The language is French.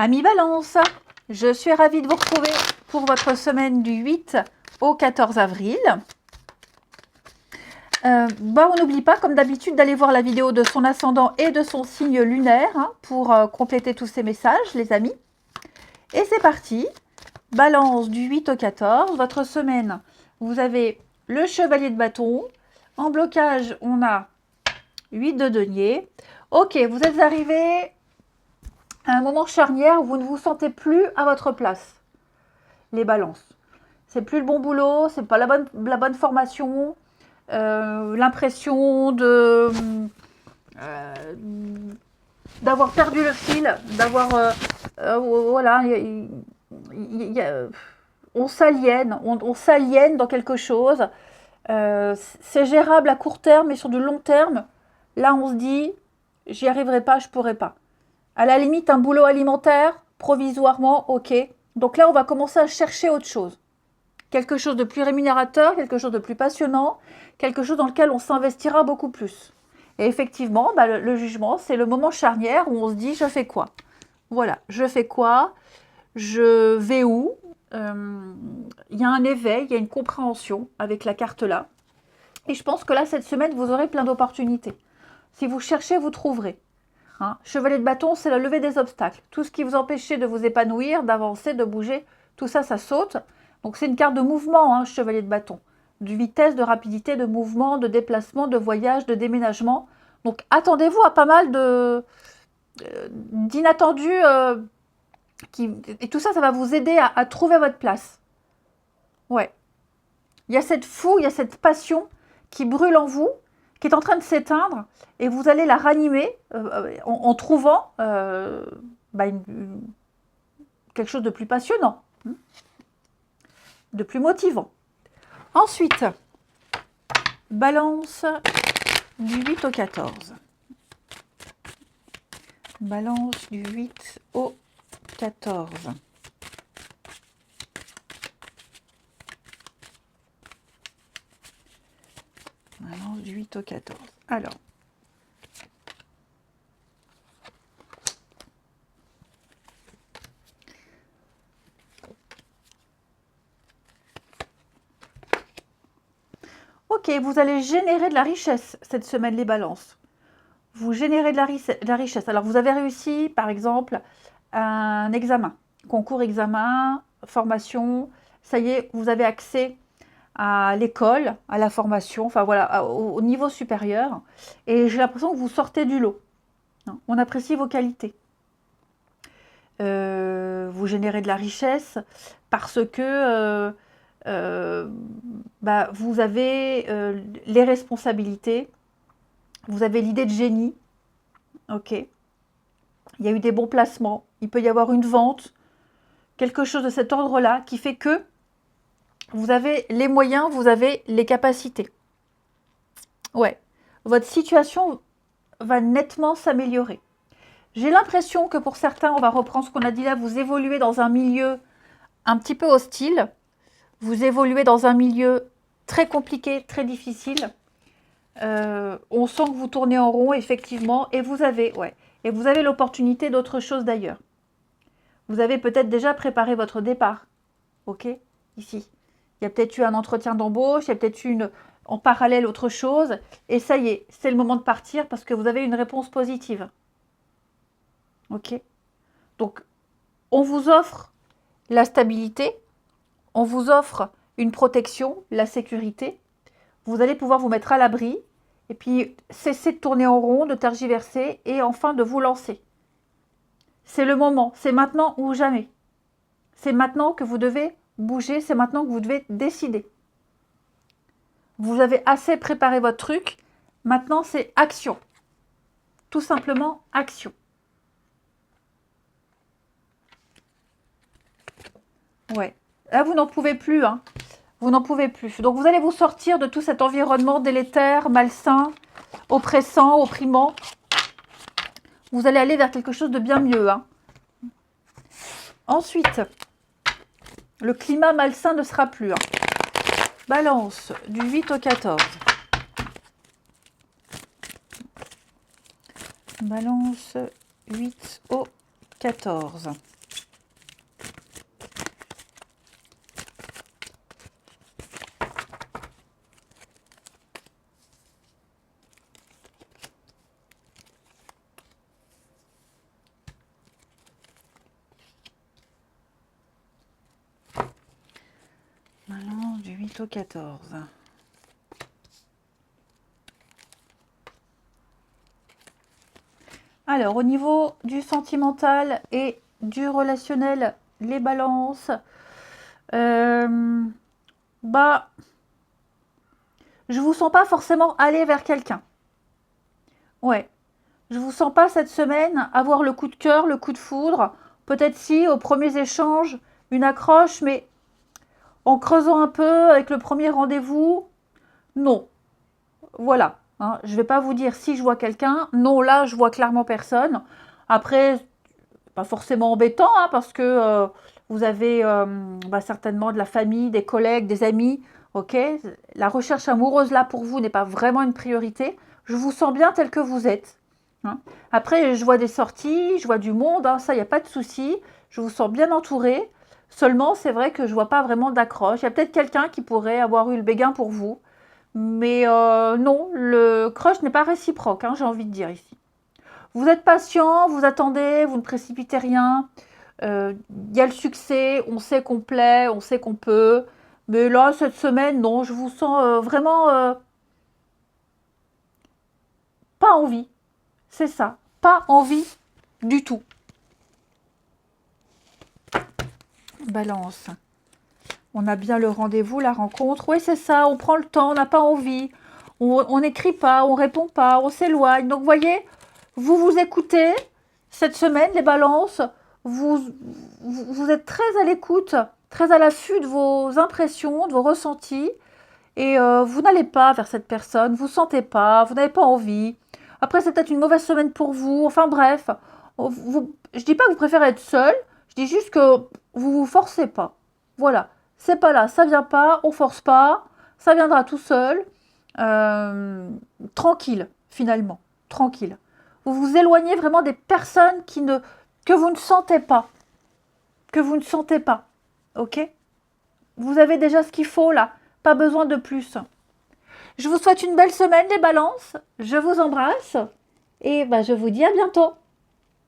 Amis Balance, je suis ravie de vous retrouver pour votre semaine du 8 au 14 avril. On n'oublie pas, comme d'habitude, d'aller voir la vidéo de son ascendant et de son signe lunaire pour compléter tous ces messages, les amis. Et c'est parti. Balance du 8 au 14, votre semaine, vous avez le chevalier de bâton. En blocage, on a 8 de denier. Ok, vous êtes arrivé à un moment charnière où vous ne vous sentez plus à votre place. Les balances. C'est plus le bon boulot, c'est pas la bonne formation, l'impression d'avoir perdu le fil, d'avoir voilà, on s'aliène dans quelque chose. C'est gérable à court terme, mais sur du long terme, là on se dit, j'y arriverai pas, je pourrai pas. À la limite, un boulot alimentaire, provisoirement, ok. Donc là, on va commencer à chercher autre chose. Quelque chose de plus rémunérateur, quelque chose de plus passionnant, quelque chose dans lequel on s'investira beaucoup plus. Et effectivement, le jugement, c'est le moment charnière où on se dit, je fais quoi? Voilà, je fais quoi? Je vais où? Il y a un éveil, il y a une compréhension avec la carte là. Et je pense que là, cette semaine, vous aurez plein d'opportunités. Si vous cherchez, vous trouverez. Chevalier de bâton, c'est la levée des obstacles. Tout ce qui vous empêchait de vous épanouir, d'avancer, de bouger, tout ça, ça saute. Donc c'est une carte de mouvement, chevalier de bâton. De vitesse, de rapidité, de mouvement, de déplacement, de voyage, de déménagement. Donc attendez-vous à pas mal d'inattendus. Et tout ça, ça va vous aider à trouver votre place. Ouais. Il y a cette fougue, il y a cette passion qui brûle en vous, qui est en train de s'éteindre, et vous allez la ranimer en trouvant quelque chose de plus passionnant, de plus motivant. Ensuite, balance du 8 au 14. Balance du 8 au 14. Balance du 8 au 14. Alors, ok, vous allez générer de la richesse cette semaine, les balances. Vous générez de la richesse. Alors, vous avez réussi, par exemple, un examen, concours, examen, formation. Ça y est, vous avez accès à l'école, à la formation, enfin voilà, au niveau supérieur. Et j'ai l'impression que vous sortez du lot. On apprécie vos qualités. Vous générez de la richesse parce que vous avez les responsabilités, vous avez l'idée de génie, ok. Il y a eu des bons placements, il peut y avoir une vente, quelque chose de cet ordre-là qui fait que vous avez les moyens, vous avez les capacités. Ouais, votre situation va nettement s'améliorer. J'ai l'impression que pour certains, on va reprendre ce qu'on a dit là, vous évoluez dans un milieu un petit peu hostile, vous évoluez dans un milieu très compliqué, très difficile. On sent que vous tournez en rond, effectivement, et vous avez l'opportunité d'autre chose d'ailleurs. Vous avez peut-être déjà préparé votre départ, ok, ici. Il y a peut-être eu un entretien d'embauche, il y a peut-être eu en parallèle autre chose, et ça y est, c'est le moment de partir parce que vous avez une réponse positive. Ok. Donc, on vous offre la stabilité, on vous offre une protection, la sécurité. Vous allez pouvoir vous mettre à l'abri et puis cesser de tourner en rond, de tergiverser et enfin de vous lancer. C'est le moment, c'est maintenant ou jamais. C'est maintenant que vous devez bouger, c'est maintenant que vous devez décider. Vous avez assez préparé votre truc, maintenant c'est action. Tout simplement action. Ouais, là vous n'en pouvez plus, Vous n'en pouvez plus. Donc vous allez vous sortir de tout cet environnement délétère, malsain, oppressant, opprimant. Vous allez aller vers quelque chose de bien mieux. Ensuite, le climat malsain ne sera plus. Balance du 8 au 14. Balance 8 au 14. Balance du 8 au 14. Alors, au niveau du sentimental et du relationnel, les balances, bah, je vous sens pas forcément aller vers quelqu'un. Ouais, je vous sens pas cette semaine avoir le coup de cœur, le coup de foudre. Peut-être si, aux premiers échanges, une accroche, mais en creusant un peu avec le premier rendez-vous, non. Voilà. Hein, je ne vais pas vous dire si je vois quelqu'un. Non, là, je vois clairement personne. Après, pas forcément embêtant, hein, parce que vous avez certainement de la famille, des collègues, des amis. Ok, la recherche amoureuse là pour vous n'est pas vraiment une priorité. Je vous sens bien tel que vous êtes. Hein. Après, je vois des sorties, je vois du monde, hein, ça, il n'y a pas de souci. Je vous sens bien entouré. Seulement, c'est vrai que je ne vois pas vraiment d'accroche. Il y a peut-être quelqu'un qui pourrait avoir eu le béguin pour vous. Mais non, le crush n'est pas réciproque, hein, j'ai envie de dire ici. Vous êtes patient, vous attendez, vous ne précipitez rien. Il y a le succès, on sait qu'on plaît, on sait qu'on peut. Mais là, cette semaine, non, je vous sens vraiment pas envie. C'est ça, pas envie du tout. Balance. On a bien le rendez-vous, la rencontre. Oui, c'est ça, on prend le temps, on n'a pas envie. On n'écrit pas, on répond pas, on s'éloigne. Donc, vous voyez, vous écoutez cette semaine, les balances. Vous êtes très à l'écoute, très à l'affût de vos impressions, de vos ressentis. Et vous n'allez pas vers cette personne, vous ne sentez pas, vous n'avez pas envie. Après, c'est peut-être une mauvaise semaine pour vous. Enfin bref, je ne dis pas que vous préférez être seul, je dis juste que vous ne vous forcez pas. Voilà, c'est pas là, ça vient pas, on force pas, ça viendra tout seul. Tranquille, finalement, tranquille. Vous vous éloignez vraiment des personnes que vous ne sentez pas. Que vous ne sentez pas. Ok? Vous avez déjà ce qu'il faut là. Pas besoin de plus. Je vous souhaite une belle semaine les balances. Je vous embrasse. Et je vous dis à bientôt.